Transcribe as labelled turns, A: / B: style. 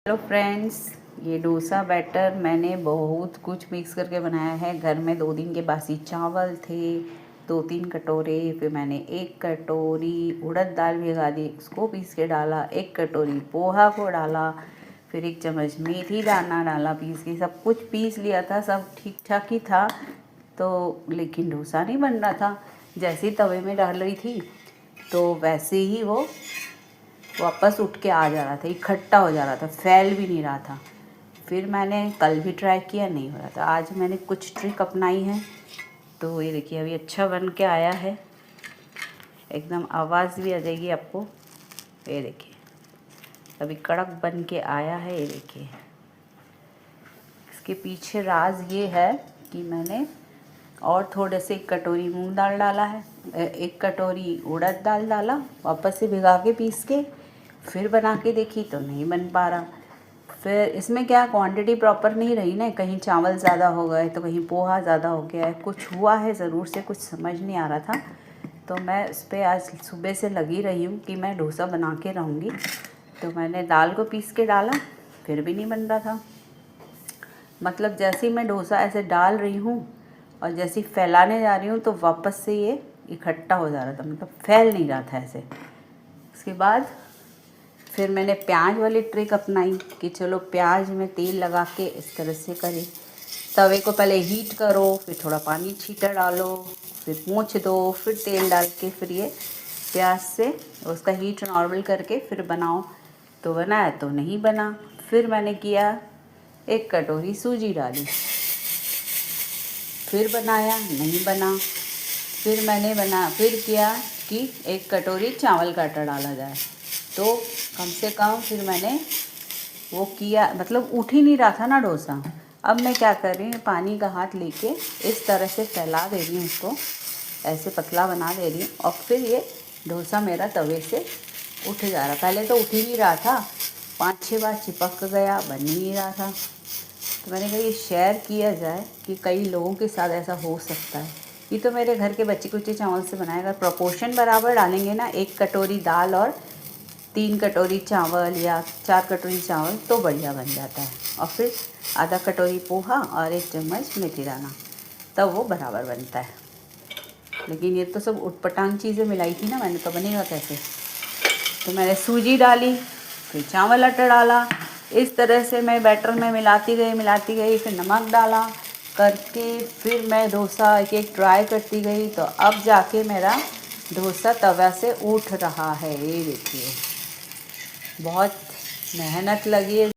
A: Hello friends, ये dosa batter मैंने बहुत कुछ मिक्स करके बनाया है। घर में 2 दिन के बासी चावल थे, 2-3 कटोरे, फिर मैंने 1 कटोरी उड़द दाल भिगा दी, उसको पीस के डाला, 1 कटोरी पोहा को डाला, फिर 1 चम्मच मेथी दाना डाला पीस के। सब कुछ पीस लिया था, सब ठीक ठाक ही था तो, लेकिन डोसा नहीं बन रहा था। जैसे ही तवे में डाल रही थी तो वैसे ही वो वापस उठ के आ जा रहा था, इकट्ठा हो जा रहा था, फैल भी नहीं रहा था। फिर मैंने कल भी ट्राई किया, नहीं हो रहा था। आज मैंने कुछ ट्रिक अपनाई है तो ये देखिए अभी अच्छा बन के आया है। एकदम आवाज़ भी आ जाएगी आपको। ये देखिए अभी कड़क बन के आया है। ये देखिए इसके पीछे राज ये है कि मैंने और थोड़े से 1 कटोरी मूंग दाल डाला है, 1 कटोरी उड़द दाल डाला, वापस से भिगा के पीस के फिर बना के देखी तो नहीं बन पा रहा। फिर इसमें क्या क्वांटिटी प्रॉपर नहीं रही ना, कहीं चावल ज़्यादा हो गए तो कहीं पोहा ज़्यादा हो गया है, कुछ हुआ है ज़रूर से, कुछ समझ नहीं आ रहा था। तो मैं इस पर आज सुबह से लगी रही हूँ कि मैं डोसा बना के रहूँगी। तो मैंने दाल को पीस के डाला, फिर भी नहीं बन रहा था। मतलब जैसे ही मैं डोसा ऐसे डाल रही हूँ और जैसे ही फैलाने जा रही हूँ तो वापस से ये इकट्ठा हो जा रहा था, मतलब फैल नहीं रहा था ऐसे। उसके बाद फिर मैंने प्याज वाली ट्रिक अपनाई कि चलो प्याज में तेल लगा के इस तरह से करें। तवे को पहले हीट करो, फिर थोड़ा पानी छींटा डालो, फिर पोंछ दो, फिर तेल डाल के फिर ये प्याज से उसका हीट नॉर्मल करके फिर बनाओ। तो बनाया तो नहीं बना। फिर मैंने किया 1 कटोरी सूजी डाली, फिर बनाया नहीं बना। फिर किया कि 1 कटोरी चावल का आटा डाला जाए, तो कम से कम फिर मैंने वो किया, मतलब उठ ही नहीं रहा था ना डोसा। अब मैं क्या कर रही हूँ, पानी का हाथ लेके इस तरह से फैला दे रही हूँ, उसको ऐसे पतला बना दे रही हूँ और फिर ये डोसा मेरा तवे से उठ जा रहा। पहले तो उठ ही नहीं रहा था, 5-6 बार चिपक गया, बन ही नहीं रहा था। तो मैंने कहा ये शेयर किया जाए कि कई लोगों के साथ ऐसा हो सकता है। ये तो मेरे घर के बच्चे कुचे चावल से बनाएगा। प्रोपोर्शन बराबर डालेंगे ना, 1 कटोरी दाल और 3 कटोरी चावल या 4 कटोरी चावल तो बढ़िया बन जाता है। और फिर आधा कटोरी पोहा और 1 चम्मच मेथी दाना, तब वो बराबर बनता है। लेकिन ये तो सब उटपटांग चीज़ें मिलाई थी ना मैंने, तो बनेगा कैसे। तो मैंने सूजी डाली, फिर चावल आटा डाला, इस तरह से मैं बैटर में मिलाती गई, फिर नमक डाला करके फिर मैं डोसा एक ट्राई करती गई। तो अब जाके मेरा डोसा तवा से उठ रहा है। ये देखिए बहुत मेहनत लगी है।